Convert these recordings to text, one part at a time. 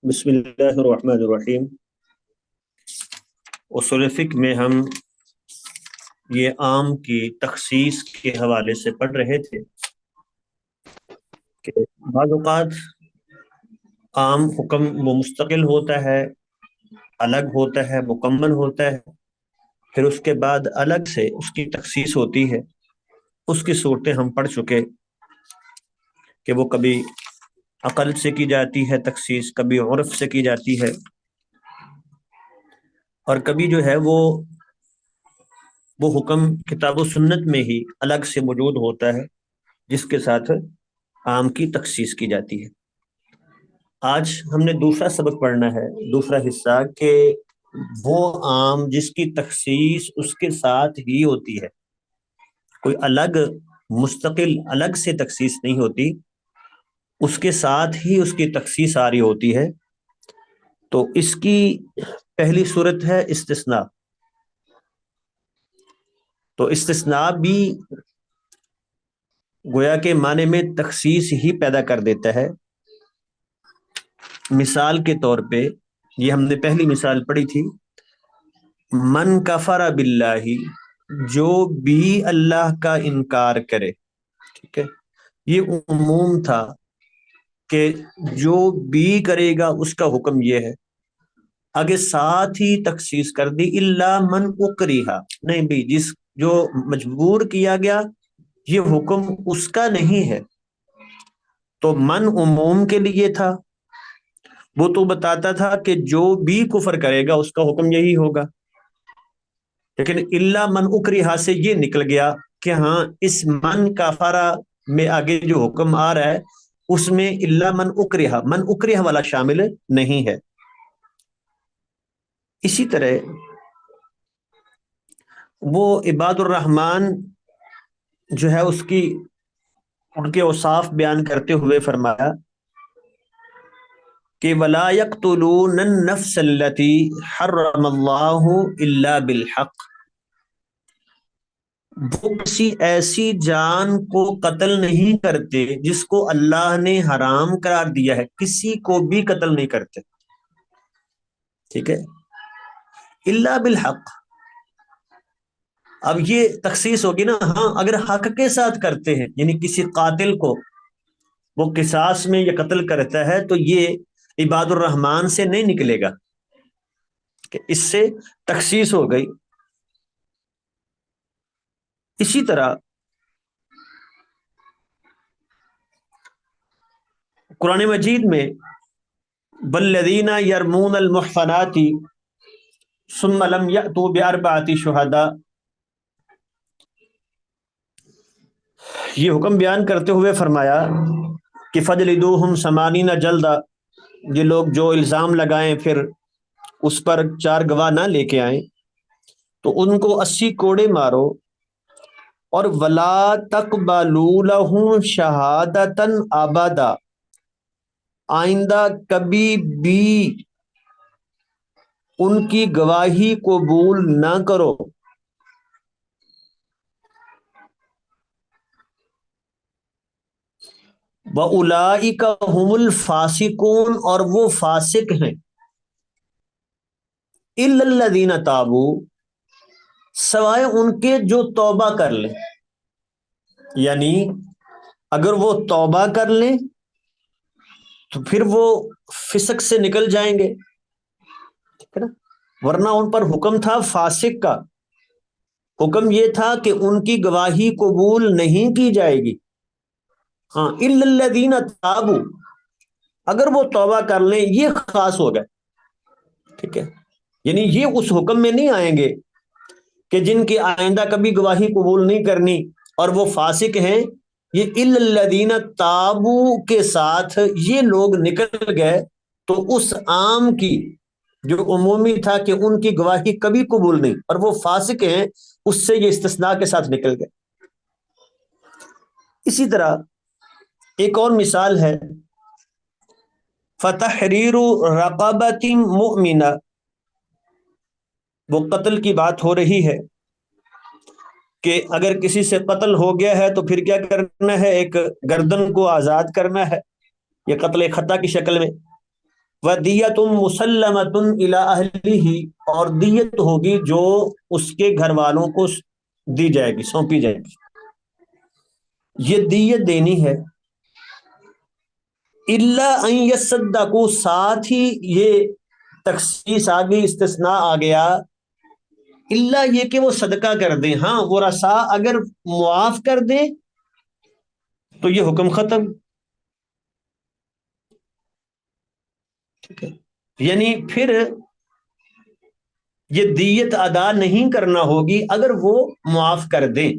بسم اللہ الرحمن الرحیم۔ اصول فقہ میں ہم یہ عام کی تخصیص کے حوالے سے پڑھ رہے تھے کہ بعض اوقات عام حکم وہ مستقل ہوتا ہے، الگ ہوتا ہے، مکمل ہوتا ہے، پھر اس کے بعد الگ سے اس کی تخصیص ہوتی ہے۔ اس کی صورتیں ہم پڑھ چکے کہ وہ کبھی عقل سے کی جاتی ہے تخصیص، کبھی عرف سے کی جاتی ہے، اور کبھی جو ہے وہ حکم کتاب و سنت میں ہی الگ سے موجود ہوتا ہے جس کے ساتھ عام کی تخصیص کی جاتی ہے۔ آج ہم نے دوسرا سبق پڑھنا ہے، دوسرا حصہ، کہ وہ عام جس کی تخصیص اس کے ساتھ ہی ہوتی ہے، کوئی الگ مستقل الگ سے تخصیص نہیں ہوتی، اس کے ساتھ ہی اس کی تخصیص آ رہی ہوتی ہے۔ تو اس کی پہلی صورت ہے استثناء۔ تو استثناء بھی گویا کے معنی میں تخصیص ہی پیدا کر دیتا ہے۔ مثال کے طور پہ یہ ہم نے پہلی مثال پڑھی تھی، من کفر باللہ، جو بھی اللہ کا انکار کرے، ٹھیک ہے، یہ عموم تھا کہ جو بھی کرے گا اس کا حکم یہ ہے، آگے ساتھ ہی تخصیص کر دی الا من اکرہ، نہیں بھی جو مجبور کیا گیا یہ حکم اس کا نہیں ہے۔ تو من عموم کے لیے تھا، وہ تو بتاتا تھا کہ جو بھی کفر کرے گا اس کا حکم یہی ہوگا، لیکن الا من اکرہ سے یہ نکل گیا کہ ہاں اس من کفارہ میں آگے جو حکم آ رہا ہے اس میں الا من اکرہ والا شامل نہیں ہے۔ اسی طرح وہ عباد الرحمن جو ہے اس کی ان کے اوصاف بیان کرتے ہوئے فرمایا کہ وَلَا يَقْتُلُونَ النَّفْسَ الَّتِي حَرَّمَ اللَّهُ إِلَّا بِالْحَقِّ، وہ کسی ایسی جان کو قتل نہیں کرتے جس کو اللہ نے حرام قرار دیا ہے، کسی کو بھی قتل نہیں کرتے، ٹھیک ہے، الا بالحق۔ اب یہ تخصیص ہوگی نا، ہاں اگر حق کے ساتھ کرتے ہیں، یعنی کسی قاتل کو وہ قصاص میں یہ قتل کرتا ہے تو یہ عباد الرحمن سے نہیں نکلے گا، کہ اس سے تخصیص ہو گئی۔ اسی طرح قرآن مجید میں والذین یرمون المحصنات ثم لم یأتوا بأربعۃ شہداء، یہ حکم بیان کرتے ہوئے فرمایا کہ فجلدوہم ثمانین جلدہ، یہ لوگ جو الزام لگائیں پھر اس پر 4 گواہ نہ لے کے آئیں تو ان کو 80 کوڑے مارو، اور ولا تقبلوا لہم شہادتا ابدا، آئندہ کبھی بھی ان کی گواہی قبول نہ کرو۔ وَأُولَئِكَ هُمُ الْفَاسِقُونَ، اور وہ فاسق ہیں، إِلَّا الَّذِينَ تَابُوا، سوائے ان کے جو توبہ کر لیں، یعنی اگر وہ توبہ کر لیں تو پھر وہ فسق سے نکل جائیں گے، ٹھیک ہے نا، ورنہ ان پر حکم تھا فاسق کا، حکم یہ تھا کہ ان کی گواہی قبول نہیں کی جائے گی۔ ہاں الا الذین تابوا، اگر وہ توبہ کر لیں یہ خاص ہو گئے، ٹھیک ہے، یعنی یہ اس حکم میں نہیں آئیں گے کہ جن کی آئندہ کبھی گواہی قبول نہیں کرنی اور وہ فاسق ہیں، یہ الا الذین تابوا کے ساتھ یہ لوگ نکل گئے، تو اس عام کی جو عمومی تھا کہ ان کی گواہی کبھی قبول نہیں اور وہ فاسق ہیں، اس سے یہ استثناء کے ساتھ نکل گئے۔ اسی طرح ایک اور مثال ہے، فتحریر رقبۃ مؤمنہ، وہ قتل کی بات ہو رہی ہے کہ اگر کسی سے قتل ہو گیا ہے تو پھر کیا کرنا ہے، ایک گردن کو آزاد کرنا ہے، یہ قتل خطا کی شکل میں۔ وَدِيَّةٌ مُسَلَّمَةٌ إِلَىٰ أَهْلِهِ، اور دیت ہوگی جو اس کے گھر والوں کو دی جائے گی، سونپی جائے گی. یہ دیت دینی ہے. إِلَّا أَن يَصَّدَّقُوا، ساتھ ہی یہ تخصیص آ گئی، استثناء آ گیا، اللہ یہ کہ وہ صدقہ کر دیں. ہاں وہ رسا اگر معاف کر دیں تو یہ حکم ختم. ٹھیک ہے، یعنی پھر یہ دیت ادا نہیں کرنا ہوگی اگر وہ معاف کر دیں.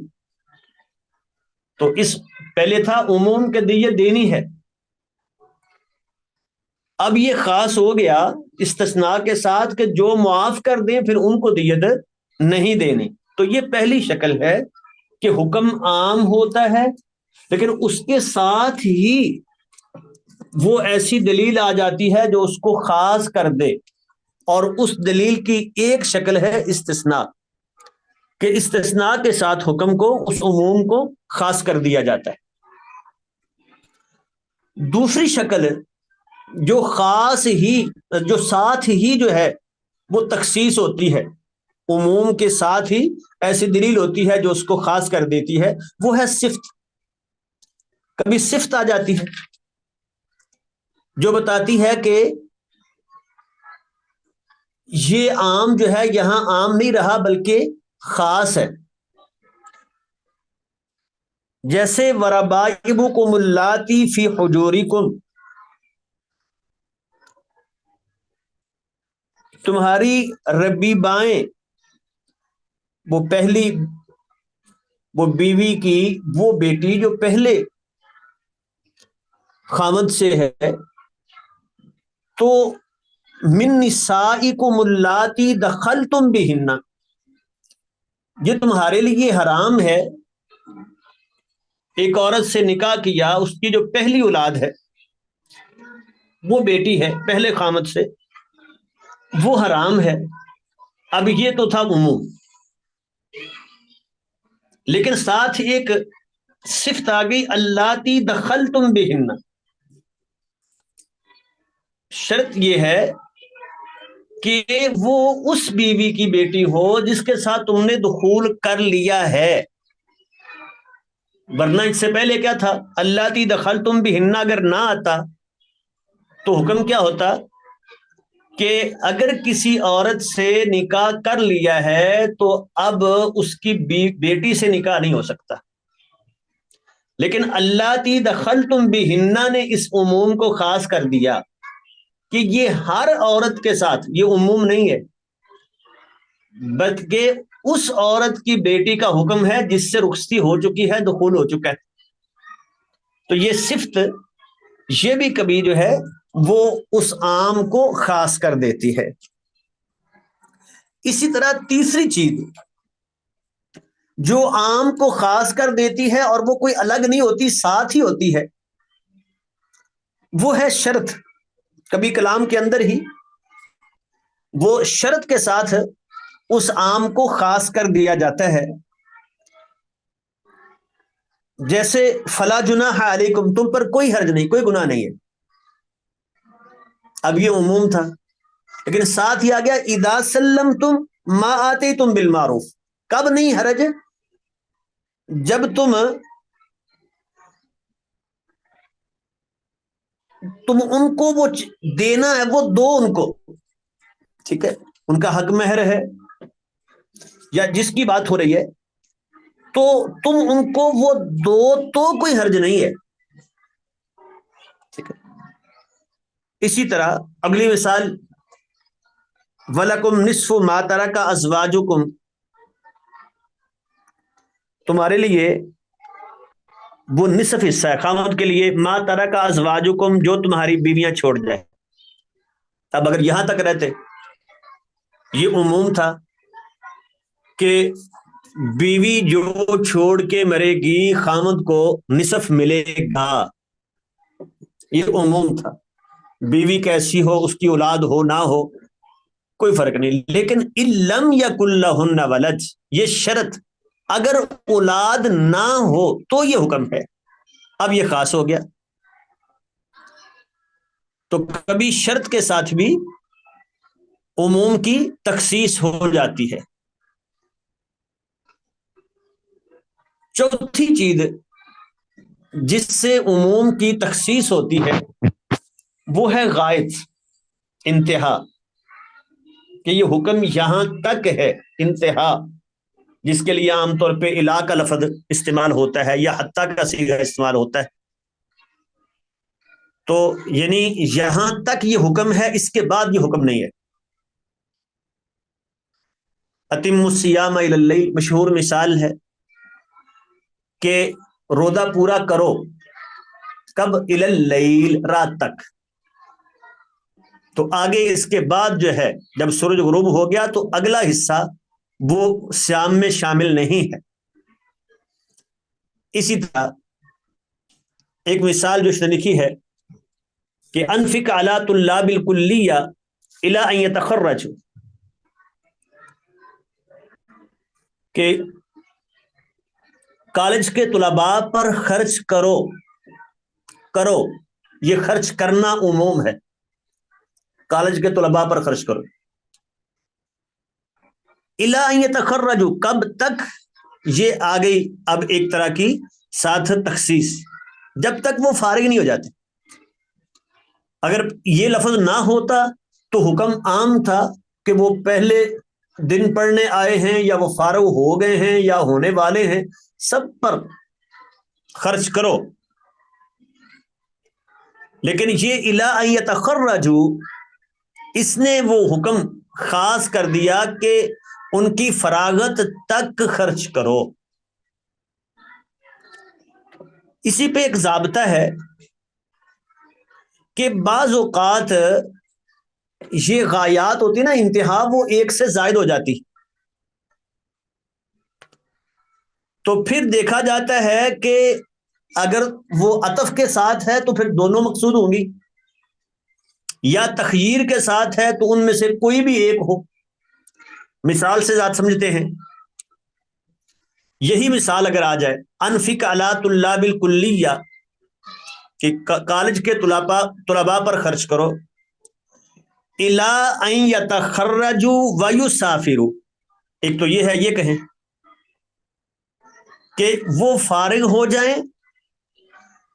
تو اس پہلے تھا عموم کے دیت دینی ہے، اب یہ خاص ہو گیا استثناء کے ساتھ کہ جو معاف کر دیں پھر ان کو دیت نہیں دینی. تو یہ پہلی شکل ہے کہ حکم عام ہوتا ہے لیکن اس کے ساتھ ہی وہ ایسی دلیل آ جاتی ہے جو اس کو خاص کر دے، اور اس دلیل کی ایک شکل ہے استثناء، کہ استثناء کے ساتھ حکم کو، اس عموم کو خاص کر دیا جاتا ہے. دوسری شکل جو خاص ہی، جو ساتھ ہی جو ہے وہ تخصیص ہوتی ہے، عموم کے ساتھ ہی ایسی دلیل ہوتی ہے جو اس کو خاص کر دیتی ہے، وہ ہے صفت. کبھی صفت آ جاتی ہے جو بتاتی ہے کہ یہ عام جو ہے یہاں عام نہیں رہا بلکہ خاص ہے. جیسے وربائبکم اللاتی فی حجورکم، تمہاری ربیبائیں، وہ پہلی، وہ بیوی کی وہ بیٹی جو پہلے خامد سے ہے، تو من نسائکم اللاتی دخلتم بہن، یہ تمہارے لیے حرام ہے ایک عورت سے نکاح کیا، اس کی جو پہلی اولاد ہے، وہ بیٹی ہے پہلے خامد سے، وہ حرام ہے. اب یہ تو تھا عموم، لیکن ساتھ ایک صفت آ گئی، اللاتی دخلتم بہن. شرط یہ ہے کہ وہ اس بیوی کی بیٹی ہو جس کے ساتھ تم نے دخول کر لیا ہے، ورنہ اس سے پہلے کیا تھا؟ اللاتی دخلتم بہن اگر نہ آتا تو حکم کیا ہوتا کہ اگر کسی عورت سے نکاح کر لیا ہے تو اب اس کی بیٹی سے نکاح نہیں ہو سکتا. لیکن اللاتی دخلتم بہن نے اس عموم کو خاص کر دیا کہ یہ ہر عورت کے ساتھ، یہ عموم نہیں ہے بلکہ اس عورت کی بیٹی کا حکم ہے جس سے رخصتی ہو چکی ہے، دخول ہو چکا ہے. تو یہ صفت یہ بھی کبھی جو ہے وہ اس عام کو خاص کر دیتی ہے. اسی طرح تیسری چیز جو عام کو خاص کر دیتی ہے اور وہ کوئی الگ نہیں ہوتی، ساتھ ہی ہوتی ہے، وہ ہے شرط. کبھی کلام کے اندر ہی وہ شرط کے ساتھ اس عام کو خاص کر دیا جاتا ہے. جیسے فلا جناح علیکم، تم پر کوئی حرج نہیں، کوئی گناہ نہیں ہے. اب یہ عموم تھا لیکن ساتھ ہی آ گیا اذا سلمتم ما آتیتم بالمعروف. کب نہیں حرج؟ جب تم ان کو وہ دینا ہے وہ دو ان کو، ٹھیک ہے، ان کا حق مہر ہے یا جس کی بات ہو رہی ہے، تو تم ان کو وہ دو تو کوئی حرج نہیں ہے. ٹھیک ہے. اسی طرح اگلی مثال وَلَكُمْ نِصْفُ مَا تَرَكَ أَزْوَاجُكُمْ، تمہارے لیے وہ نصف حصہ ہے خاوند کے لیے، ما ترک ازواجکم، جو تمہاری بیویاں چھوڑ جائے. اب اگر یہاں تک رہتے، یہ عموم تھا کہ بیوی جو چھوڑ کے مرے گی خاوند کو نصف ملے گا، یہ عموم تھا. بیوی کیسی ہو، اس کی اولاد ہو نہ ہو کوئی فرق نہیں. لیکن ان لم یکن لہن ولد، یہ شرط، اگر اولاد نہ ہو تو یہ حکم ہے. اب یہ خاص ہو گیا. تو کبھی شرط کے ساتھ بھی عموم کی تخصیص ہو جاتی ہے۔ چوتھی چیز جس سے عموم کی تخصیص ہوتی ہے وہ ہے غایت، انتہا، کہ یہ حکم یہاں تک ہے، انتہا، جس کے لیے عام طور پہ الا کا لفظ استعمال ہوتا ہے یا حتیٰ کا صیغہ استعمال ہوتا ہے۔ تو یعنی یہاں تک یہ حکم ہے، اس کے بعد یہ حکم نہیں ہے۔ اتم الصیام الی اللیل مشہور مثال ہے کہ روزہ پورا کرو، کب؟ الی اللیل، رات تک۔ تو آگے اس کے بعد جو ہے جب سورج غروب ہو گیا تو اگلا حصہ وہ صیام میں شامل نہیں ہے۔ اسی طرح ایک مثال جو اس نے لکھی ہے کہ انفق علی طلاب الکلیہ الی ان یتخرجوا، کہ کالج کے طلباء پر خرچ کرو، یہ خرچ کرنا عموم ہے، کالج کے طلباء پر خرچ کرو۔ الی ان یتخرجوا، کب تک؟ یہ آ گئی اب ایک طرح کی ساتھ تخصیص، جب تک وہ فارغ نہیں ہو جاتے۔ اگر یہ لفظ نہ ہوتا تو حکم عام تھا کہ وہ پہلے دن پڑھنے آئے ہیں یا وہ فارغ ہو گئے ہیں یا ہونے والے ہیں، سب پر خرچ کرو۔ لیکن یہ الی ان یتخرجوا، اس نے وہ حکم خاص کر دیا کہ ان کی فراغت تک خرچ کرو۔ اسی پہ ایک ضابطہ ہے کہ بعض اوقات یہ غایات ہوتی نا، انتہا، وہ ایک سے زائد ہو جاتی، تو پھر دیکھا جاتا ہے کہ اگر وہ عطف کے ساتھ ہے تو پھر دونوں مقصود ہوں گی، یا تخییر کے ساتھ ہے تو ان میں سے کوئی بھی ایک ہو۔ مثال سے ذات سمجھتے ہیں، یہی مثال اگر آ جائے انفق علی طلاب الکلیہ، کہ کالج کے طلباء پر خرچ کرو، الی ان یتخرجوا ویسافروا، ایک تو یہ ہے، یہ کہیں کہ وہ فارغ ہو جائیں،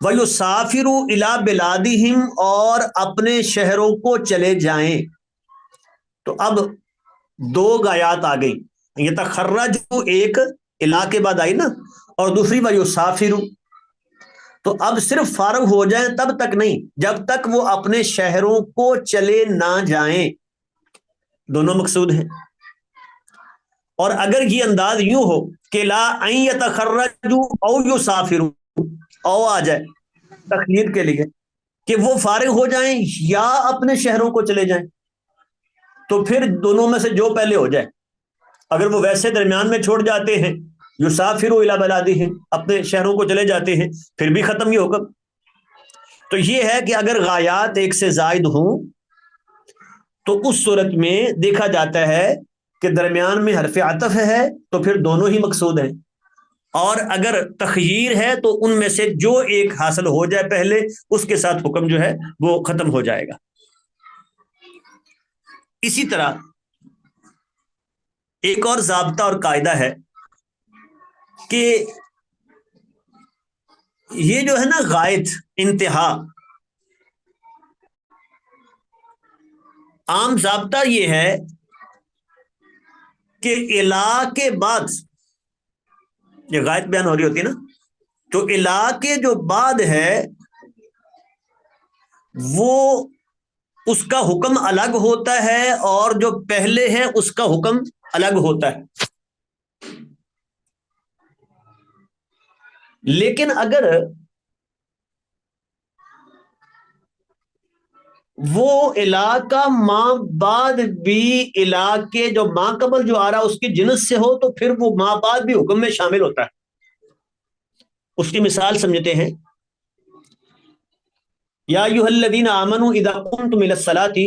ویسافروا الی بلادہم، اور اپنے شہروں کو چلے جائیں۔ تو اب دو غایات آ گئی، یتخرجوا ایک الی کے بعد آئی نا، اور دوسری ویسافروا، تو اب صرف فارغ ہو جائیں تب تک نہیں، جب تک وہ اپنے شہروں کو چلے نہ جائیں، دونوں مقصود ہیں۔ اور اگر یہ انداز یوں ہو کہ لا ان یتخرجوا او یسافروا، او آ جائے تخییر کے لیے کہ وہ فارغ ہو جائیں یا اپنے شہروں کو چلے جائیں، تو پھر دونوں میں سے جو پہلے ہو جائے۔ اگر وہ ویسے درمیان میں چھوڑ جاتے ہیں، یسافروا الی بلادہم، اپنے شہروں کو چلے جاتے ہیں، پھر بھی ختم یہ حکم۔ تو یہ ہے کہ اگر غایات ایک سے زائد ہوں تو اس صورت میں دیکھا جاتا ہے کہ درمیان میں حرف عطف ہے تو پھر دونوں ہی مقصود ہیں، اور اگر تخییر ہے تو ان میں سے جو ایک حاصل ہو جائے پہلے، اس کے ساتھ حکم جو ہے وہ ختم ہو جائے گا۔ اسی طرح ایک اور ضابطہ اور قاعدہ ہے کہ یہ جو ہے نا غایت، انتہا، عام ضابطہ یہ ہے کہ الا کے بعد، یہ غایت بیان ہو رہی ہوتی ہے نا، تو الا کے جو بعد ہے وہ اس کا حکم الگ ہوتا ہے، اور جو پہلے ہے اس کا حکم الگ ہوتا ہے۔ لیکن اگر وہ الا کا ماں بعد بھی الا کے جو ماں قبل جو آ رہا اس کی جنس سے ہو تو پھر وہ ماں بعد بھی حکم میں شامل ہوتا ہے۔ اس کی مثال سمجھتے ہیں، یا ایھا الذین آمنوا اذا قمتم الی الصلاۃ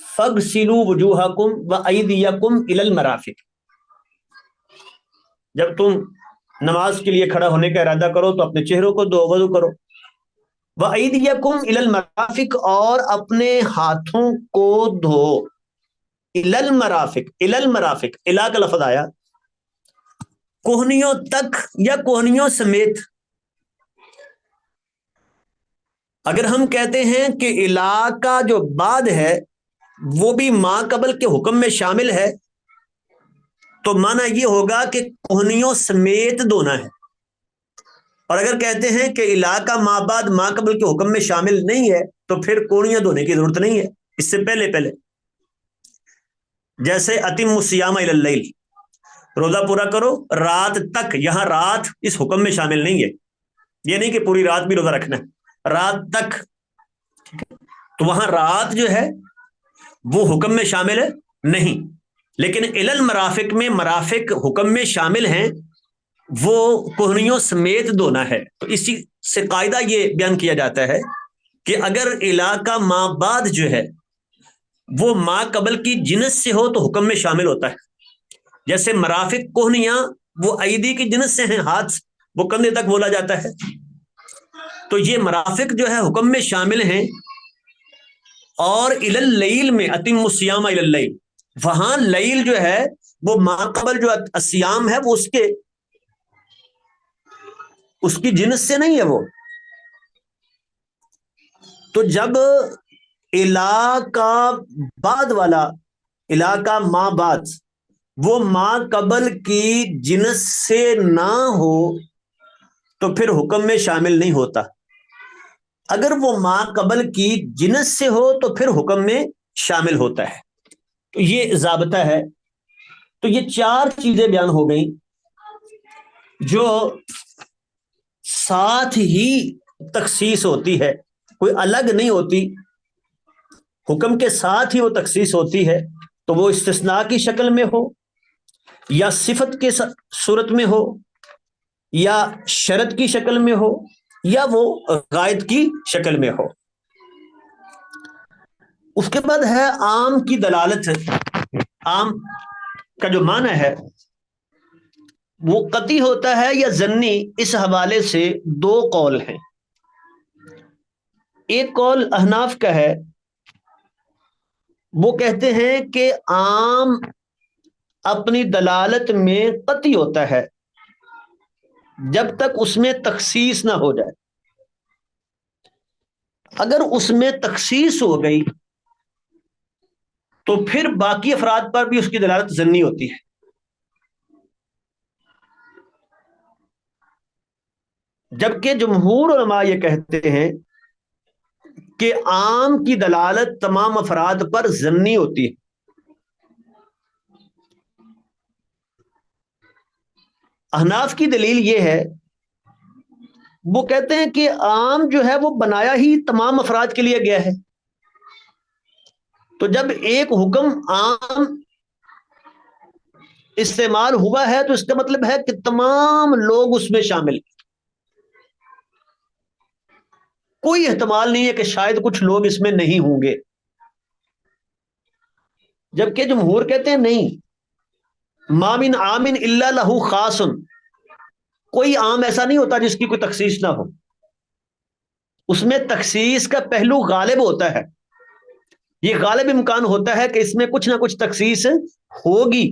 فاغسلوا وجوہکم وایدیکم الی المرافق، جب تم نماز کے لیے کھڑا ہونے کا ارادہ کرو تو اپنے چہروں کو دھو، وضو کرو، وَأَيْدِيَكُمْ إِلَى الْمَرَافِقِ، اور اپنے ہاتھوں کو دھو. إِلَى الْمَرَافِقِ، إِلَى الْمَرَافِقِ، إِلَى کا لفظ آیا کوہنیوں تک یا کوہنیوں سمیت. اگر ہم کہتے ہیں کہ إِلَى کا جو بعد ہے وہ بھی ما قبل کے حکم میں شامل ہے تو معنی یہ ہوگا کہ کوہنیوں سمیت دھونا ہے. اور اگر کہتے ہیں کہ إِلَى کا ما بعد ما قبل کے حکم میں شامل نہیں ہے تو پھر کوہنیاں دھونے کی ضرورت نہیں ہے اس سے پہلے. جیسے أَتِمُّ الصِّيَامَ إِلَى اللَّيْلِ، روزہ پورا کرو رات تک. یہاں رات اس حکم میں شامل نہیں ہے، یہ نہیں کہ پوری رات بھی روزہ رکھنا ہے، رات تک. تو وہاں رات جو ہے وہ حکم میں شامل ہے نہیں، لیکن إِلَى الْمَرَافِقِ میں مرافق حکم میں شامل ہیں، وہ کوہنیوں سمیت دھونا ہے. تو اسی سے قاعدہ یہ بیان کیا جاتا ہے کہ اگر إِلَى کا ما بعد جو ہے وہ ما قبل کی جنس سے ہو تو حکم میں شامل ہوتا ہے. جیسے مرافق کوہنیاں وہ ایدی کی جنس سے ہیں، ہاتھ وہ کندھے تک بولا جاتا ہے، تو یہ مرافق جو ہے حکم میں شامل ہیں. اور إِلَى اللَّيْلِ میں أَتِمُّ الصِّيَامَ إِلَى اللَّيْلِ، وہاں لیل جو ہے وہ ما قبل جو الصیام ہے وہ اس کی جنس سے نہیں ہے وہ. تو جب إِلَى کا بعد والا، إِلَى کا ما بعد وہ ما قبل کی جنس سے نہ ہو تو پھر حکم میں شامل نہیں ہوتا. اگر وہ ما قبل کی جنس سے ہو تو پھر حکم میں شامل ہوتا ہے. تو یہ ضابطہ ہے. تو یہ 4 چیزیں بیان ہو گئیں جو ساتھ ہی تخصیص ہوتی ہے، کوئی الگ نہیں ہوتی، حکم کے ساتھ ہی وہ تخصیص ہوتی ہے. تو وہ استثناء کی شکل میں ہو یا صفت کے صورت میں ہو یا شرط کی شکل میں ہو یا وہ غائب کی شکل میں ہو. اس کے بعد ہے عام کی دلالت. عام کا جو معنی ہے وہ قطعی ہوتا ہے یا ظنی. اس حوالے سے 2 قول ہیں. ایک قول احناف کا ہے، وہ کہتے ہیں کہ عام اپنی دلالت میں قطعی ہوتا ہے جب تک اس میں تخصیص نہ ہو جائے. اگر اس میں تخصیص ہو گئی تو پھر باقی افراد پر بھی اس کی دلالت ظنی ہوتی ہے. جبکہ جمہور علماء یہ کہتے ہیں کہ عام کی دلالت تمام افراد پر ظنی ہوتی ہے. احناف کی دلیل یہ ہے، وہ کہتے ہیں کہ عام جو ہے وہ بنایا ہی تمام افراد کے لیے گیا ہے. تو جب ایک حکم عام استعمال ہوا ہے تو اس کا مطلب ہے کہ تمام لوگ اس میں شامل. کوئی احتمال نہیں ہے کہ شاید کچھ لوگ اس میں نہیں ہوں گے. جبکہ جمہور کہتے ہیں نہیں، ما من عام الا له خاص، کوئی عام ایسا نہیں ہوتا جس کی کوئی تخصیص نہ ہو. اس میں تخصیص کا پہلو غالب ہوتا ہے. یہ غالب امکان ہوتا ہے کہ اس میں کچھ نہ کچھ تخصیص ہوگی،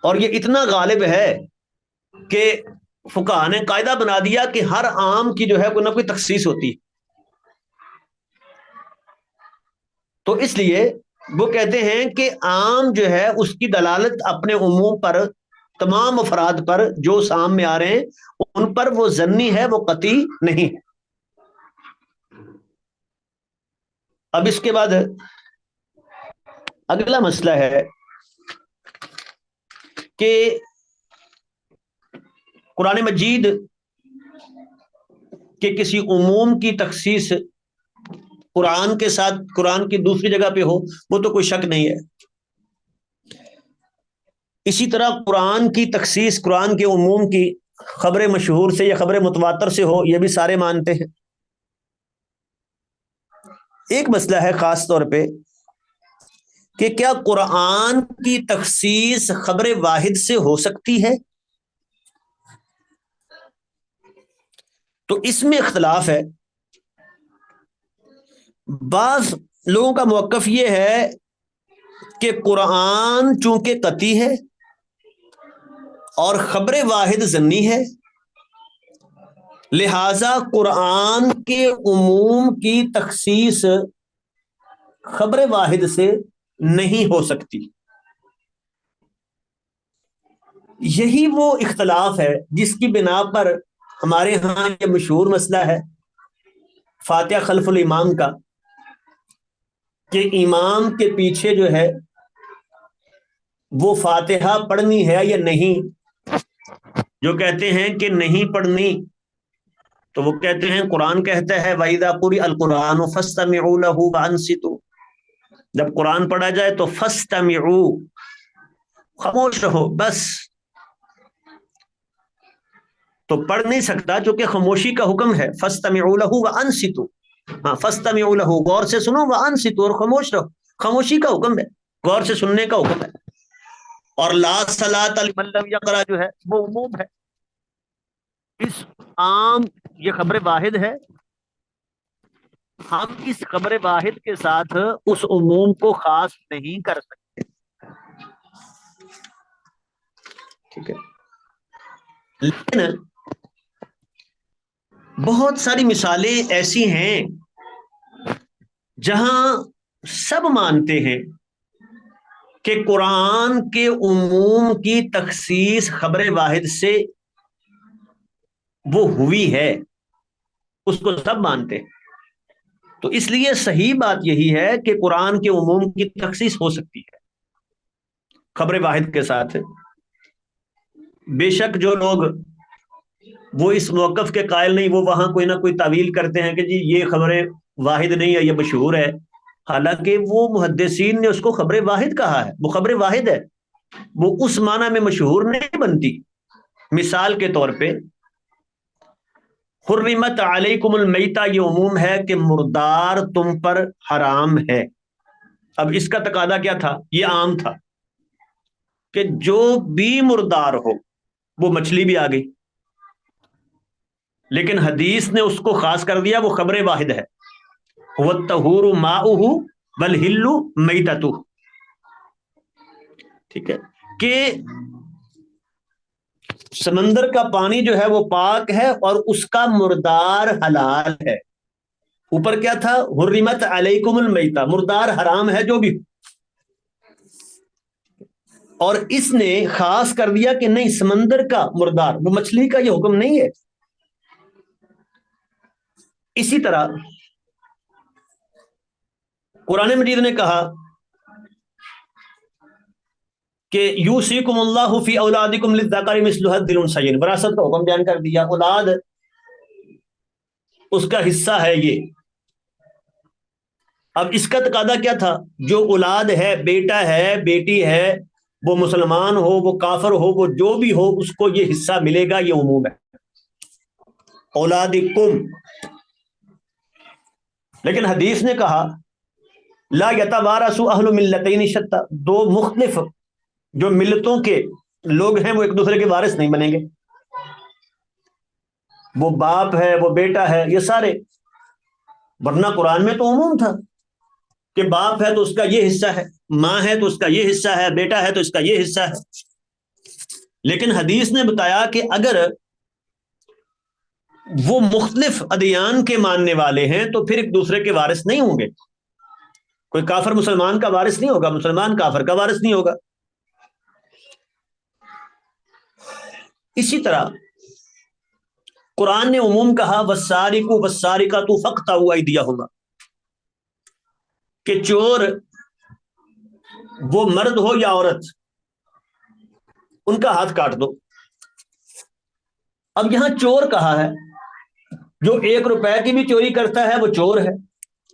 اور یہ اتنا غالب ہے کہ فقہاء نے قاعدہ بنا دیا کہ ہر عام کی جو ہے کوئی نہ کوئی تخصیص ہوتی. تو اس لیے وہ کہتے ہیں کہ عام جو ہے اس کی دلالت اپنے عموم پر، تمام افراد پر جو سام میں آ رہے ہیں ان پر وہ ظنی ہے، وہ قطعی نہیں ہے. اب اس کے بعد اگلا مسئلہ ہے کہ قرآن مجید کے کسی عموم کی تخصیص قرآن کے ساتھ قرآن کی دوسری جگہ پہ ہو وہ تو کوئی شک نہیں ہے. اسی طرح قرآن کی تخصیص قرآن کے عموم کی خبر مشہور سے یا خبر متواتر سے ہو، یہ بھی سارے مانتے ہیں. ایک مسئلہ ہے خاص طور پہ کہ کیا قرآن کی تخصیص خبر واحد سے ہو سکتی ہے؟ تو اس میں اختلاف ہے. بعض لوگوں کا موقف یہ ہے کہ قرآن چونکہ قطعی ہے اور خبر واحد ضمنی ہے، لہذا قرآن کے عموم کی تخصیص خبر واحد سے نہیں ہو سکتی. یہی وہ اختلاف ہے جس کی بنا پر ہمارے ہاں یہ مشہور مسئلہ ہے فاتحہ خلف الامام کا، کہ امام کے پیچھے جو ہے وہ فاتحہ پڑھنی ہے یا نہیں. جو کہتے ہیں کہ نہیں پڑھنی تو وہ کہتے ہیں قرآن کہتا ہے وَإِذَا قُرِئَ الْقُرْآنُ فَاسْتَمِعُوا لَهُ وَأَنصِتُوا، جب قرآن پڑھا جائے تو فَاسْتَمِعُوا، خاموش رہو بس. تو پڑھ نہیں سکتا چونکہ خاموشی کا حکم ہے. فَاسْتَمِعُوا لَهُ وَأَنصِتُوا، ہاں فَاسْتَمِعُوا لَهُ، غور سے سنو، وَأَنصِتُوا، اور خاموش رہو. خاموشی کا حکم ہے، غور سے سننے کا حکم ہے. اور لا صلاۃ لمن لم یقرأ جو ہے وہ عموم ہے. اس عام، یہ خبر واحد ہے، ہم اس خبر واحد کے ساتھ اس عموم کو خاص نہیں کر سکتے. ٹھیک ہے، لیکن بہت ساری مثالیں ایسی ہیں جہاں سب مانتے ہیں کہ قرآن کے عموم کی تخصیص خبر واحد سے وہ ہوئی ہے، اس کو سب مانتے ہیں. تو اس لیے صحیح بات یہی ہے کہ قرآن کے عموم کی تخصیص ہو سکتی ہے خبر واحد کے ساتھ. بے شک جو لوگ وہ اس موقف کے قائل نہیں، وہ وہاں کوئی نہ کوئی تعویل کرتے ہیں کہ جی یہ خبر واحد نہیں ہے، یہ مشہور ہے، حالانکہ وہ محدثین نے اس کو خبر واحد کہا ہے. وہ خبر واحد ہے، وہ اس معنی میں مشہور نہیں بنتی. مثال کے طور پہ حرمت علیکم المیتہ، یہ عموم ہے کہ مردار تم پر حرام ہے. اب اس کا تقاضا کیا تھا؟ یہ عام تھا کہ جو بھی مردار ہو، وہ مچھلی بھی آ گئی، لیکن حدیث نے اس کو خاص کر دیا، وہ خبر واحد ہے. هو الطہور ماؤہ والحل میتتہ. ٹھیک ہے، کہ سمندر کا پانی جو ہے وہ پاک ہے اور اس کا مردار حلال ہے. اوپر کیا تھا؟ حرمت علیکم المیتہ، مردار حرام ہے جو بھی. اور اس نے خاص کر دیا کہ نہیں، سمندر کا مردار، وہ مچھلی کا یہ حکم نہیں ہے. اسی طرح قرآن مجید نے کہا کہ یوصیکم اللہ فی اولادکم للذکر مثل حظ الانثیین، وراثت کا حکم بیان کر دیا. اولاد اس کا حصہ ہے یہ. اب اس کا تقاضا کیا تھا؟ جو اولاد ہے، بیٹا ہے، بیٹی ہے، وہ مسلمان ہو، وہ کافر ہو، وہ جو بھی ہو، اس کو یہ حصہ ملے گا. یہ عموم ہے، اولادکم. لیکن حدیث نے کہا لا یتوارث اہل ملتین شتى، دو مختلف جو ملتوں کے لوگ ہیں وہ ایک دوسرے کے وارث نہیں بنیں گے. وہ باپ ہے، وہ بیٹا ہے، یہ سارے. ورنہ قرآن میں تو عموم تھا کہ باپ ہے تو اس کا یہ حصہ ہے، ماں ہے تو اس کا یہ حصہ ہے، بیٹا ہے تو اس کا یہ حصہ ہے. لیکن حدیث نے بتایا کہ اگر وہ مختلف ادیان کے ماننے والے ہیں تو پھر ایک دوسرے کے وارث نہیں ہوں گے. کوئی کافر مسلمان کا وارث نہیں ہوگا، مسلمان کافر کا وارث نہیں ہوگا. اسی طرح قرآن نے عموم کہا والسارق والسارقۃ فاقطعوا ایدیہما، کہ چور وہ مرد ہو یا عورت، ان کا ہاتھ کاٹ دو. اب یہاں چور کہا ہے، جو 1 روپے کی بھی چوری کرتا ہے وہ چور ہے.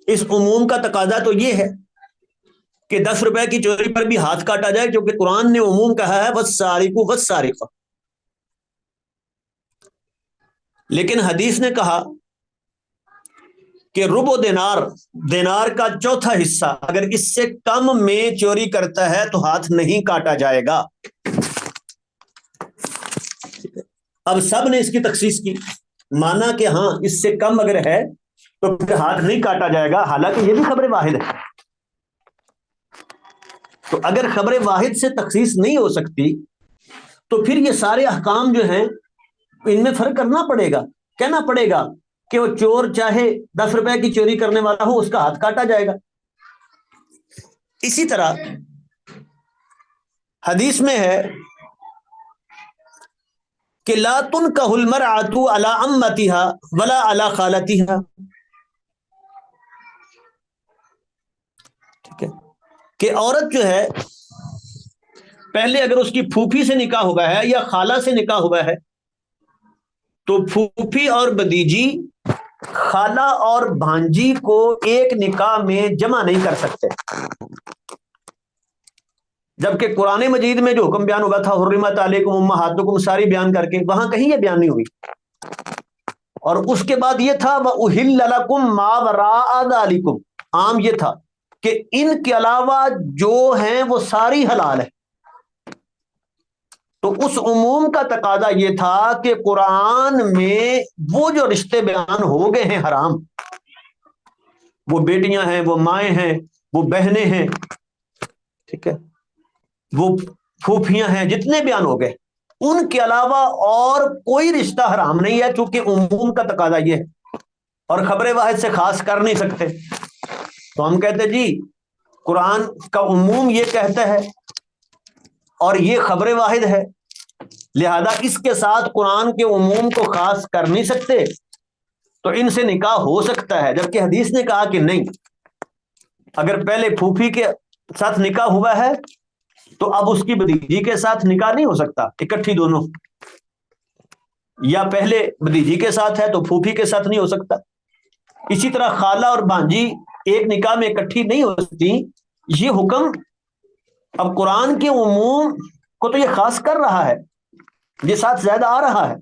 اس عموم کا تقاضا تو یہ ہے کہ 10 روپے کی چوری پر بھی ہاتھ کاٹا جائے، کیونکہ قرآن نے عموم کہا ہے والسارق والسارقۃ. لیکن حدیث نے کہا کہ ربع دینار، دینار کا چوتھا حصہ اگر اس سے کم میں چوری کرتا ہے تو ہاتھ نہیں کاٹا جائے گا. اب سب نے اس کی تخصیص کی. مانا کہ ہاں اس سے کم اگر ہے تو پھر ہاتھ نہیں کاٹا جائے گا، حالانکہ یہ بھی خبر واحد ہے۔ تو اگر خبر واحد سے تخصیص نہیں ہو سکتی تو پھر یہ سارے احکام جو ہیں ان میں فرق کرنا پڑے گا، کہنا پڑے گا کہ وہ چور چاہے 10 روپے کی چوری کرنے والا ہو، اس کا ہاتھ کاٹا جائے گا۔ اسی طرح حدیث میں ہے کہ لا تنکح المرأة علی عمتها ولا علی خالتها، ٹھیک ہے، کہ عورت جو ہے پہلے اگر اس کی پھوپھی سے نکاح ہوا ہے یا خالہ سے نکاح ہوا ہے تو پھوپھی اور بھتیجی خالہ اور بھانجی کو ایک نکاح میں جمع نہیں کر سکتے، جبکہ قرآن مجید میں جو حکم بیان ہوا تھا حرمت علیکم امہاتکم ساری بیان کر کے، وہاں کہیں یہ بیان نہیں ہوئی۔ اور اس کے بعد یہ تھا وَأُحِلَّ لَكُم مَا وَرَاءَ ذَلِكُمْ، عام یہ تھا کہ ان کے علاوہ جو ہیں وہ ساری حلال ہے۔ تو اس عموم کا تقاضا یہ تھا کہ قرآن میں وہ جو رشتے بیان ہو گئے ہیں حرام، وہ بیٹیاں ہیں، وہ مائیں ہیں، وہ بہنیں ہیں، ٹھیک ہے، وہ پھوپھیاں ہیں، جتنے بیان ہو گئے ان کے علاوہ اور کوئی رشتہ حرام نہیں ہے، چونکہ عموم کا تقاضا یہ ہے اور خبر واحد سے خاص کر نہیں سکتے۔ تو ہم کہتے جی قرآن کا عموم یہ کہتا ہے اور یہ خبر واحد ہے، لہذا اس کے ساتھ قرآن کے عموم کو خاص کر نہیں سکتے، تو ان سے نکاح ہو سکتا ہے، جبکہ حدیث نے کہا کہ نہیں، اگر پہلے پھوپھی کے ساتھ نکاح ہوا ہے تو اب اس کی بھتیجی کے ساتھ نکاح نہیں ہو سکتا اکٹھی دونوں، یا پہلے بھتیجی کے ساتھ ہے تو پھوپھی کے ساتھ نہیں ہو سکتا۔ اسی طرح خالہ اور بھانجی ایک نکاح میں اکٹھی نہیں ہو سکتی۔ یہ حکم اب قرآن کے عموم کو تو یہ خاص کر رہا ہے، یہ ساتھ زیادہ آ رہا ہے،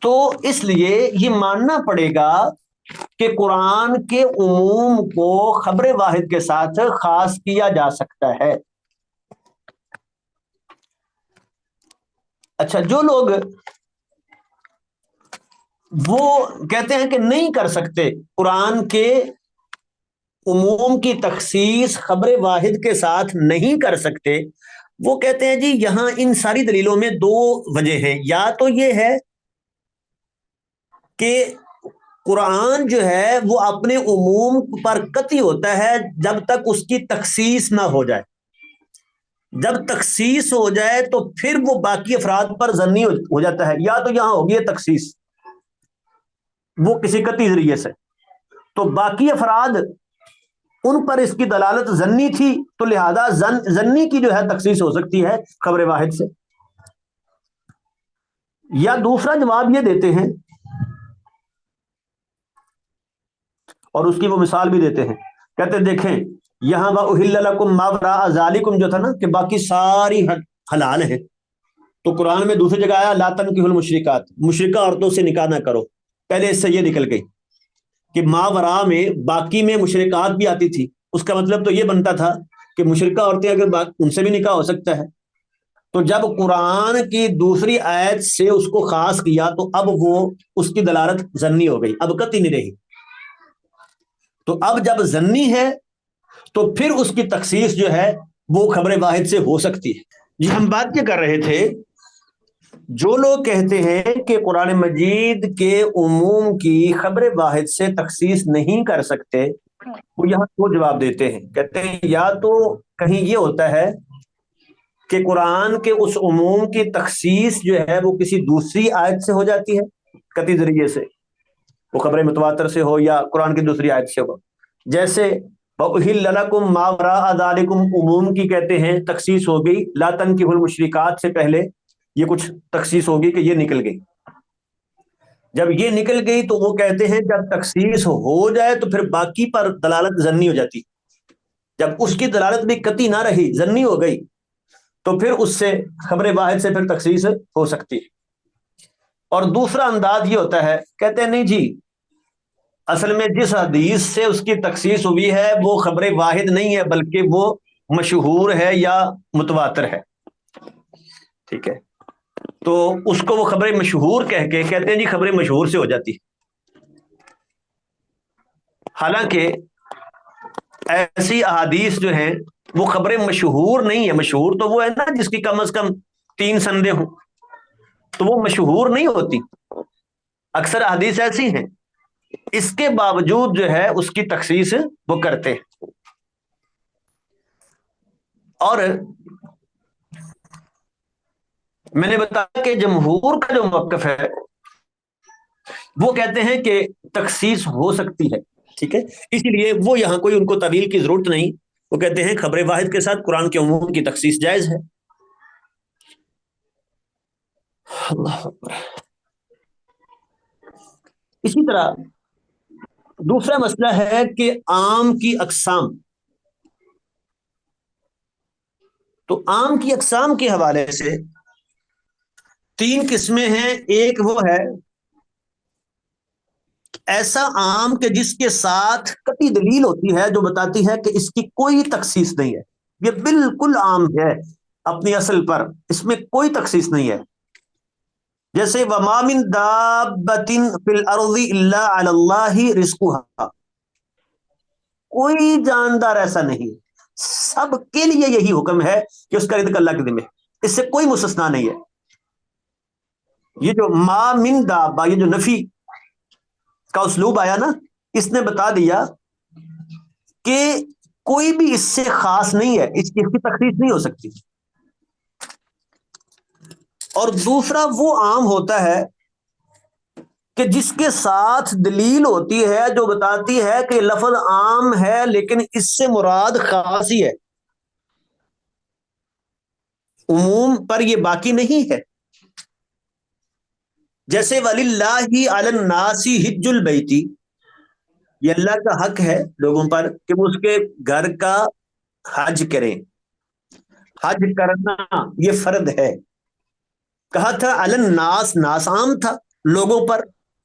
تو اس لیے یہ ماننا پڑے گا کہ قرآن کے عموم کو خبر واحد کے ساتھ خاص کیا جا سکتا ہے۔ اچھا، جو لوگ وہ کہتے ہیں کہ نہیں کر سکتے قرآن کے عموم کی تخصیص خبر واحد کے ساتھ نہیں کر سکتے، وہ کہتے ہیں جی یہاں ان ساری دلیلوں میں دو وجہ ہیں، یا تو یہ ہے کہ قرآن جو ہے وہ اپنے عموم پر قطعی ہوتا ہے جب تک اس کی تخصیص نہ ہو جائے، جب تخصیص ہو جائے تو پھر وہ باقی افراد پر ظنی ہو جاتا ہے، یا تو یہاں ہوگی تخصیص وہ کسی قطعی ذریعے سے، تو باقی افراد ان پر اس کی دلالت ظنی تھی، تو لہذا ظنی کی جو ہے تخصیص ہو سکتی ہے خبر واحد سے۔ یا دوسرا جواب یہ دیتے ہیں اور اس کی وہ مثال بھی دیتے ہیں، کہتے ہیں دیکھیں یہاں وَأُحِلَّ لَكُم مَا وَرَاءَ ذَلِكُم جو تھا نا کہ باقی ساری حلال ہیں، تو قرآن میں دوسری جگہ آیا لا تنکحوا المشرکات، مشرکہ عورتوں سے نکاح نہ کرو، پہلے اس سے یہ نکل گئی کہ ما وراء میں باقی میں مشرکات بھی آتی تھی، اس کا مطلب تو یہ بنتا تھا کہ مشرکہ عورتیں اگر ان سے بھی نکاح ہو سکتا ہے، تو جب قرآن کی دوسری آیت سے اس کو خاص کیا تو اب وہ اس کی دلالت ظنی ہو گئی، اب قطعی نہیں رہی، تو اب جب ظنی ہے تو پھر اس کی تخصیص جو ہے وہ خبر واحد سے ہو سکتی ہے۔ جی ہم بات یہ کر رہے تھے جو لوگ کہتے ہیں کہ قرآن مجید کے عموم کی خبر واحد سے تخصیص نہیں کر سکتے، وہ یہاں دو جواب دیتے ہیں، کہتے ہیں یا تو کہیں یہ ہوتا ہے کہ قرآن کے اس عموم کی تخصیص جو ہے وہ کسی دوسری آیت سے ہو جاتی ہے قطعی ذریعے سے، وہ خبر متواتر سے ہو یا قرآن کی دوسری آیت سے ہو، جیسے وَأُحِلَّ لَكُم مَا وَرَاءَ ذَلِكُم عموم کی کہتے ہیں تخصیص ہو گئی، لا تنکحوا المشرکات سے پہلے یہ کچھ تخصیص ہوگی کہ یہ نکل گئی، جب یہ نکل گئی تو وہ کہتے ہیں جب تخصیص ہو جائے تو پھر باقی پر دلالت ظنی ہو جاتی، جب اس کی دلالت بھی قطعی نہ رہی ظنی ہو گئی تو پھر اس سے خبر واحد سے پھر تخصیص ہو سکتی ہے۔ اور دوسرا انداز یہ ہوتا ہے، کہتے ہیں نہیں جی اصل میں جس حدیث سے اس کی تخصیص ہوئی ہے وہ خبر واحد نہیں ہے بلکہ وہ مشہور ہے یا متواتر ہے، ٹھیک ہے، تو اس کو وہ خبر مشہور کہہ کے کہتے ہیں جی خبر مشہور سے ہو جاتی، حالانکہ ایسی احادیث جو ہیں وہ خبر مشہور نہیں ہے. مشہور تو وہ ہے نا جس کی کم از کم 3 سندیں ہوں، تو وہ مشہور نہیں ہوتی. اکثر احادیث ایسی ہیں، اس کے باوجود جو ہے اس کی تخصیص وہ کرتے ہیں. اور میں نے بتایا کہ جمہور کا جو موقف ہے وہ کہتے ہیں کہ تخصیص ہو سکتی ہے، ٹھیک ہے، اسی لیے وہ یہاں کوئی ان کو تعویل کی ضرورت نہیں. وہ کہتے ہیں خبر واحد کے ساتھ قرآن کے عموم کی تخصیص جائز ہے. اللہ اکبر. اسی طرح دوسرا مسئلہ ہے کہ عام کی اقسام. تو عام کی اقسام کے حوالے سے 3 قسمیں ہیں. ایک وہ ہے ایسا عام کہ جس کے ساتھ قطعی دلیل ہوتی ہے جو بتاتی ہے کہ اس کی کوئی تخصیص نہیں ہے، یہ بالکل عام ہے اپنی اصل پر، اس میں کوئی تخصیص نہیں ہے. جیسے وَمَا مِن دَابَّةٍ فِي الْأَرْضِ إِلَّا عَلَى اللَّهِ رِزْقُهَا، کوئی جاندار ایسا نہیں، سب کے لیے یہی حکم ہے کہ اس کا رزق اللہ کے ذمہ، اس سے کوئی مستثنا نہیں ہے. یہ جو ما من دابہ، یہ جو نفی کا اسلوب آیا نا، اس نے بتا دیا کہ کوئی بھی اس سے خاص نہیں ہے، اس کی تخصیص نہیں ہو سکتی. اور دوسرا وہ عام ہوتا ہے کہ جس کے ساتھ دلیل ہوتی ہے جو بتاتی ہے کہ لفظ عام ہے لیکن اس سے مراد خاص ہی ہے، عموم پر یہ باقی نہیں ہے. جیسے وَلِلَّهِ عَلَى النَّاسِ حِجُّ الْبَيْتِ، یہ اللہ کا حق ہے لوگوں پر کہ وہ اس کے گھر کا حج کریں. حج کرنا یہ فرض ہے. کہا تھا علی الناس، ناس عام تھا، لوگوں پر،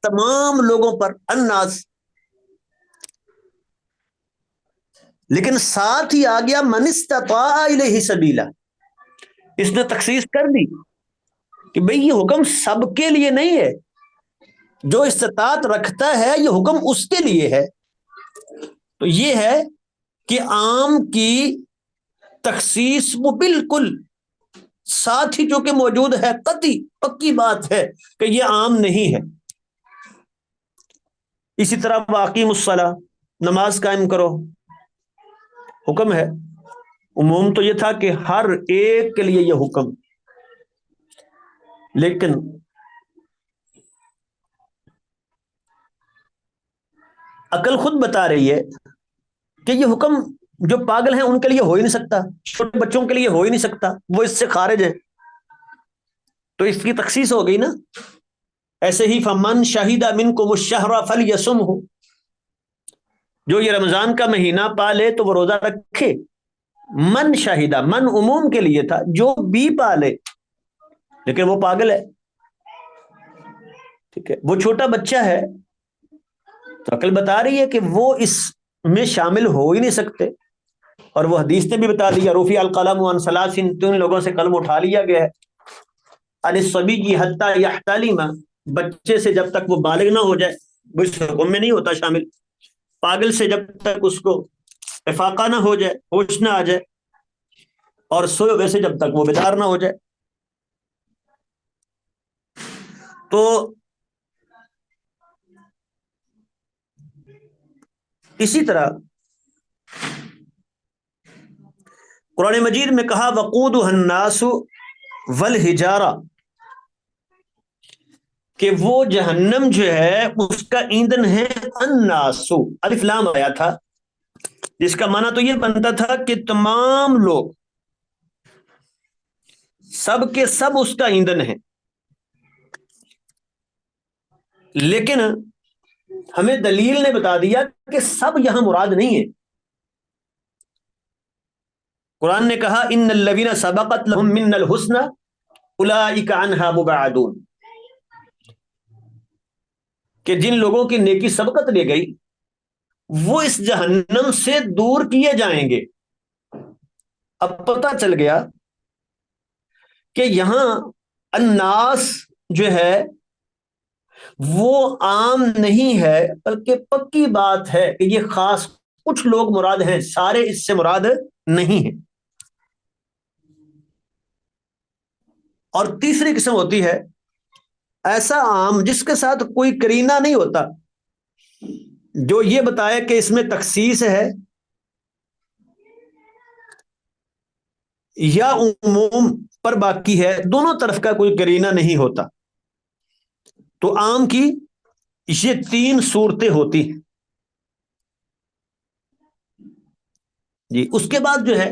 تمام لوگوں پر، الناس. لیکن ساتھ ہی آ گیا من استطاع الیہ سبیلا، اس نے تخصیص کر دی کہ بھئی یہ حکم سب کے لیے نہیں ہے، جو استطاعت رکھتا ہے یہ حکم اس کے لیے ہے. تو یہ ہے کہ عام کی تخصیص وہ بالکل ساتھ ہی جو کہ موجود ہے، قطعی پکی بات ہے کہ یہ عام نہیں ہے. اسی طرح واقیم الصلاۃ، نماز قائم کرو، حکم ہے. عموم تو یہ تھا کہ ہر ایک کے لیے یہ حکم، لیکن عقل خود بتا رہی ہے کہ یہ حکم جو پاگل ہیں ان کے لیے ہو ہی نہیں سکتا، چھوٹے بچوں کے لیے ہو ہی نہیں سکتا، وہ اس سے خارج ہے. تو اس کی تخصیص ہو گئی نا. ایسے ہی فمن شہید منکم الشہر فلیصمہ، جو یہ رمضان کا مہینہ پالے تو وہ روزہ رکھے. من شاہدہ، من عموم کے لیے تھا، جو بھی پالے، لیکن وہ پاگل ہے، ٹھیک ہے، وہ چھوٹا بچہ ہے، تو عقل بتا رہی ہے کہ وہ اس میں شامل ہو ہی نہیں سکتے. اور وہ حدیث نے بھی بتا دیا رفع القلم عن ثلاث، 3 لوگوں سے قلم اٹھا لیا گیا ہے. عن الصبی حتی یحتلم، بچے سے جب تک وہ بالغ نہ ہو جائے وہ اس حکم میں نہیں ہوتا شامل. پاگل سے جب تک اس کو افاقہ نہ ہو جائے، ہوش نہ آ جائے، اور سوئے ہوئے سے جب تک وہ بیدار نہ ہو جائے. تو اسی طرح قرآن مجید میں کہا وقودها الناس والحجارہ، کہ وہ جہنم جو ہے اس کا ایندھن ہے الناس، الف لام آیا تھا جس کا معنی تو یہ بنتا تھا کہ تمام لوگ، سب کے سب اس کا ایندھن ہے. لیکن ہمیں دلیل نے بتا دیا کہ سب یہاں مراد نہیں ہے. قرآن نے کہا ان الذین سبقت لهم منا الحسنى اولئک عنها مبعدون، کہ جن لوگوں کی نیکی سبقت لے گئی وہ اس جہنم سے دور کیے جائیں گے. اب پتہ چل گیا کہ یہاں الناس جو ہے وہ عام نہیں ہے، بلکہ پکی بات ہے کہ یہ خاص کچھ لوگ مراد ہیں، سارے اس سے مراد نہیں ہیں۔ اور تیسری قسم ہوتی ہے ایسا عام جس کے ساتھ کوئی کرینہ نہیں ہوتا جو یہ بتائے کہ اس میں تخصیص ہے یا عموم پر باقی ہے، دونوں طرف کا کوئی کرینہ نہیں ہوتا۔ تو عام کی یہ تین صورتیں ہوتی ہیں جی۔ اس کے بعد جو ہے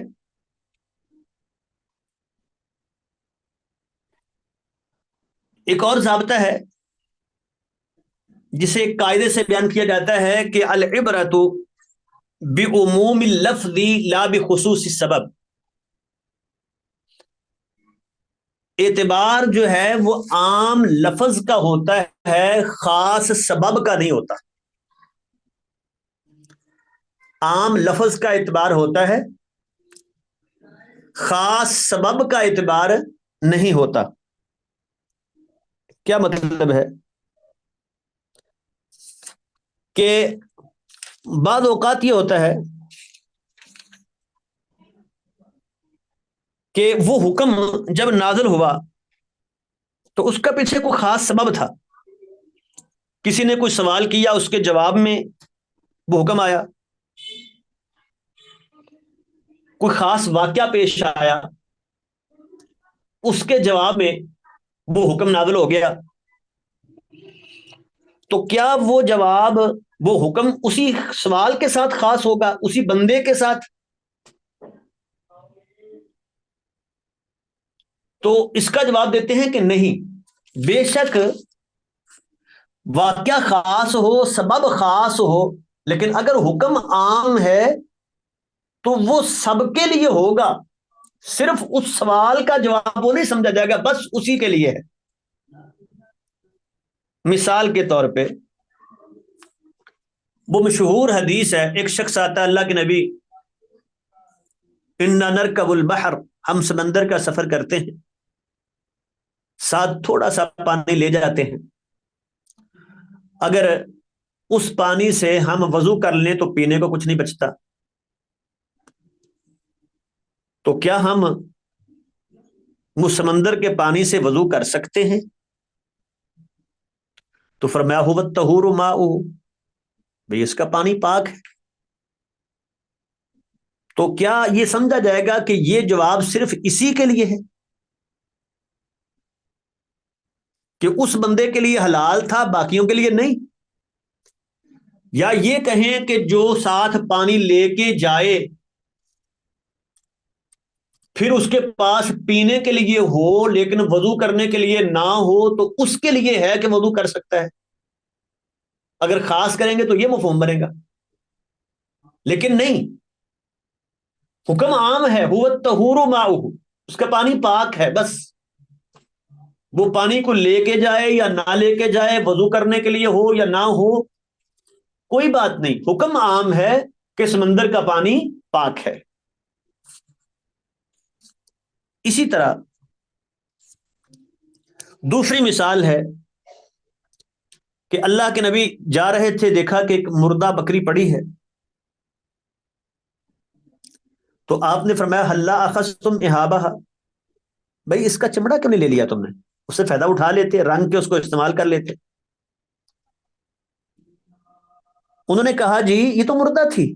ایک اور ضابطہ ہے جسے ایک قاعدے سے بیان کیا جاتا ہے کہ العبرۃ بعموم اللفظ لا بخصوص السبب۔ اعتبار جو ہے وہ عام لفظ کا ہوتا ہے، خاص سبب کا نہیں ہوتا۔ عام لفظ کا اعتبار ہوتا ہے، خاص سبب کا اعتبار نہیں ہوتا۔ کیا مطلب ہے کہ بعض اوقات یہ ہوتا ہے کہ وہ حکم جب نازل ہوا تو اس کا پیچھے کوئی خاص سبب تھا، کسی نے کوئی سوال کیا، اس کے جواب میں وہ حکم آیا، کوئی خاص واقعہ پیش آیا، اس کے جواب میں وہ حکم نازل ہو گیا۔ تو کیا وہ جواب، وہ حکم اسی سوال کے ساتھ خاص ہوگا، اسی بندے کے ساتھ؟ تو اس کا جواب دیتے ہیں کہ نہیں، بے شک واقعہ خاص ہو، سبب خاص ہو، لیکن اگر حکم عام ہے تو وہ سب کے لیے ہوگا، صرف اس سوال کا جواب وہ نہیں سمجھا جائے گا، بس اسی کے لیے ہے۔ مثال کے طور پہ وہ مشہور حدیث ہے، ایک شخص آتا ہے اللہ کے نبی، انا نرکب البحر، ہم سمندر کا سفر کرتے ہیں، ساتھ تھوڑا سا پانی لے جاتے ہیں، اگر اس پانی سے ہم وضو کر لیں تو پینے کو کچھ نہیں بچتا، تو کیا ہم وہ سمندر کے پانی سے وضو کر سکتے ہیں؟ تو فرمایا هو الطہور ماؤہ، بھئی اس کا پانی پاک ہے۔ تو کیا یہ سمجھا جائے گا کہ یہ جواب صرف اسی کے لیے ہے کہ اس بندے کے لیے حلال تھا، باقیوں کے لیے نہیں؟ یا یہ کہیں کہ جو ساتھ پانی لے کے جائے پھر اس کے پاس پینے کے لیے ہو لیکن وضو کرنے کے لیے نہ ہو تو اس کے لیے ہے کہ وضو کر سکتا ہے؟ اگر خاص کریں گے تو یہ مفہوم بنے گا، لیکن نہیں، حکم عام ہے، هو الطہور ماؤہ، اس کا پانی پاک ہے، بس وہ پانی کو لے کے جائے یا نہ لے کے جائے، وضو کرنے کے لیے ہو یا نہ ہو، کوئی بات نہیں، حکم عام ہے کہ سمندر کا پانی پاک ہے۔ اسی طرح دوسری مثال ہے کہ اللہ کے نبی جا رہے تھے، دیکھا کہ ایک مردہ بکری پڑی ہے، تو آپ نے فرمایا ہلا اخذتم اہابہ، بھائی اس کا چمڑا کیوں نہیں لے لیا تم نے؟ اس سے فائدہ اٹھا لیتے، رنگ کے اس کو استعمال کر لیتے۔ انہوں نے کہا جی یہ تو مردہ تھی۔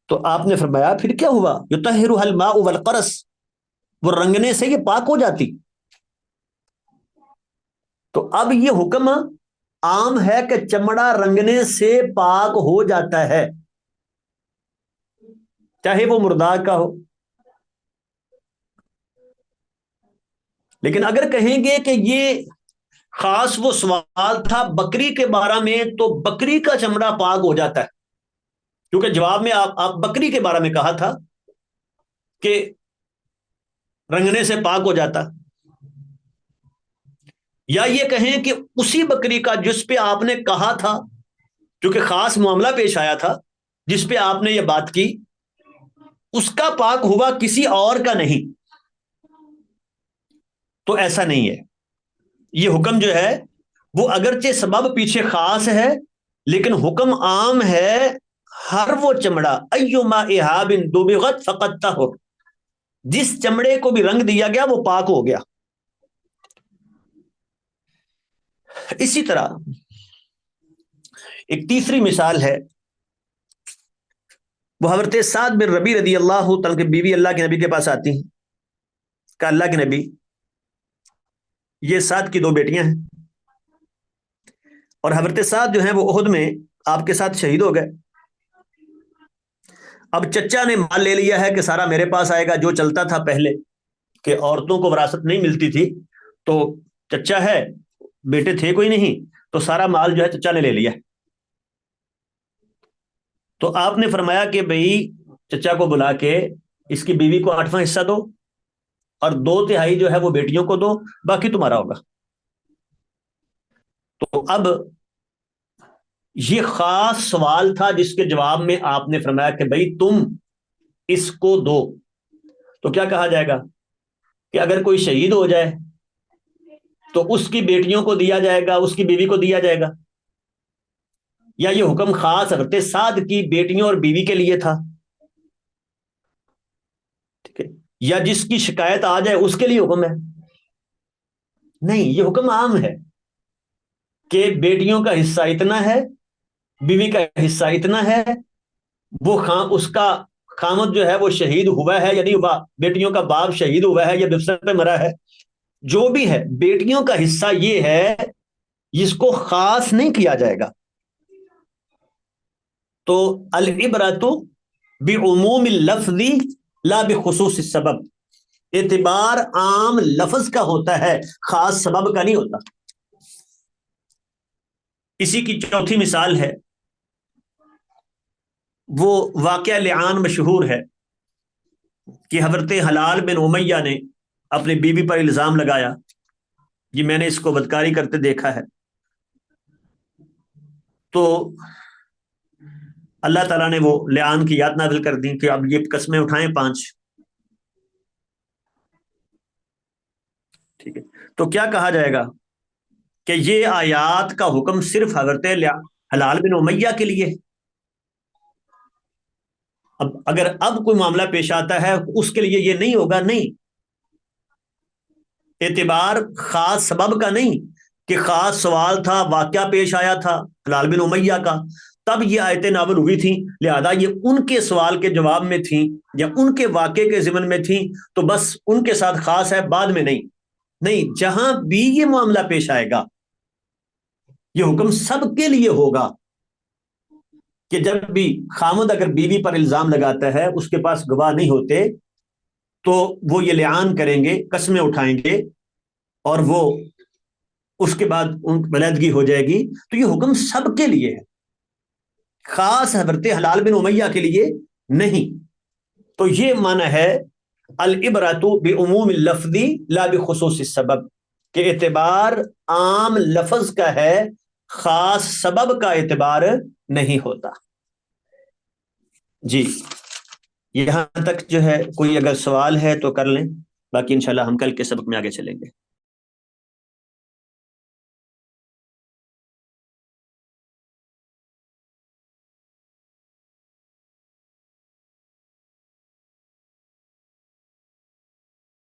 تو آپ نے فرمایا پھر کیا ہوا؟ یطہرها الماء والقرص، وہ رنگنے سے یہ پاک ہو جاتی۔ تو اب یہ حکم عام ہے کہ چمڑا رنگنے سے پاک ہو جاتا ہے، چاہے وہ مردار کا ہو۔ لیکن اگر کہیں گے کہ یہ خاص وہ سوال تھا بکری کے بارے میں، تو بکری کا چمڑا پاک ہو جاتا ہے، کیونکہ جواب میں آپ بکری کے بارے میں کہا تھا کہ رنگنے سے پاک ہو جاتا۔ یا یہ کہیں کہ اسی بکری کا جس پہ آپ نے کہا تھا، کیونکہ خاص معاملہ پیش آیا تھا جس پہ آپ نے یہ بات کی، اس کا پاک ہوا، کسی اور کا نہیں۔ تو ایسا نہیں ہے. یہ حکم جو ہے وہ اگرچہ سبب پیچھے خاص ہے لیکن حکم عام ہے. ہر وہ چمڑا ایما اہاب دبغت فقد طہر، جس چمڑے کو بھی رنگ دیا گیا وہ پاک ہو گیا. اسی طرح ایک تیسری مثال ہے، وہ حضرت سعد بن ربیع رضی اللہ تعالیٰ کی بیوی اللہ کے نبی کے پاس آتی ہیں. کہا اللہ کے نبی، یہ سعد کی 2 بیٹیاں ہیں اور حضرت سعد جو ہیں وہ احد میں آپ کے ساتھ شہید ہو گئے. اب چچا نے مال لے لیا ہے کہ سارا میرے پاس آئے گا. جو چلتا تھا پہلے کہ عورتوں کو وراثت نہیں ملتی تھی، تو چچا ہے، بیٹے تھے کوئی نہیں، تو سارا مال جو ہے چچا نے لے لیا. تو آپ نے فرمایا کہ بھئی چچا کو بلا کے اس کی بیوی کو 8واں حصہ دو اور 2/3 جو ہے وہ بیٹیوں کو دو، باقی تمہارا ہوگا. تو اب یہ خاص سوال تھا جس کے جواب میں آپ نے فرمایا کہ بھئی تم اس کو دو. تو کیا کہا جائے گا کہ اگر کوئی شہید ہو جائے تو اس کی بیٹیوں کو دیا جائے گا، اس کی بیوی کو دیا جائے گا، یا یہ حکم خاص حضرت سعد کی بیٹیوں اور بیوی کے لیے تھا؟ ٹھیک ہے، یا جس کی شکایت آ جائے اس کے لیے حکم ہے؟ نہیں، یہ حکم عام ہے کہ بیٹیوں کا حصہ اتنا ہے، بیوی کا حصہ اتنا ہے. وہ اس کا خامد جو ہے وہ شہید ہوا ہے، یعنی بیٹیوں کا باپ شہید ہوا ہے یا بستر پہ مرا ہے، جو بھی ہے بیٹیوں کا حصہ یہ ہے، جس کو خاص نہیں کیا جائے گا. تو العبرۃ بعموم اللفظ لا بخصوص السبب، اعتبار عام لفظ کا ہوتا ہے، خاص سبب کا نہیں ہوتا. اسی کی چوتھی مثال ہے، وہ واقعہ لعان مشہور ہے کہ حضرت حلال بن امیہ نے اپنی بیوی پر الزام لگایا، جی میں نے اس کو بدکاری کرتے دیکھا ہے. تو اللہ تعالیٰ نے وہ لعان کی یاد نازل کر دی کہ اب یہ قسمیں اٹھائیں 5. ٹھیک ہے، تو کیا کہا جائے گا کہ یہ آیات کا حکم صرف حضرت حلال بن امیہ کے لیے. اب اگر کوئی معاملہ پیش آتا ہے اس کے لیے یہ نہیں ہوگا، نہیں، اعتبار خاص سبب کا نہیں کہ خاص سوال تھا، واقعہ پیش آیا تھا حلال بن امیہ کا، تب یہ آیتیں نازل ہوئی تھیں، لہذا یہ ان کے سوال کے جواب میں تھیں یا ان کے واقعے کے ضمن میں تھیں، تو بس ان کے ساتھ خاص ہے، بعد میں نہیں. نہیں، جہاں بھی یہ معاملہ پیش آئے گا یہ حکم سب کے لیے ہوگا کہ جب بھی خامد اگر بیوی پر الزام لگاتا ہے، اس کے پاس گواہ نہیں ہوتے، تو وہ یہ لعان کریں گے، قسمیں اٹھائیں گے، اور وہ اس کے بعد ان علیحدگی ہو جائے گی. تو یہ حکم سب کے لیے ہے، خاص حضرت حلال بن امیہ کے لیے نہیں. تو یہ معنی ہے العبرۃ بعموم اللفظ لا بخصوص السبب، کہ اعتبار عام لفظ کا ہے، خاص سبب کا اعتبار نہیں ہوتا. جی یہاں تک جو ہے کوئی اگر سوال ہے تو کر لیں، باقی انشاءاللہ ہم کل کے سبق میں آگے چلیں گے.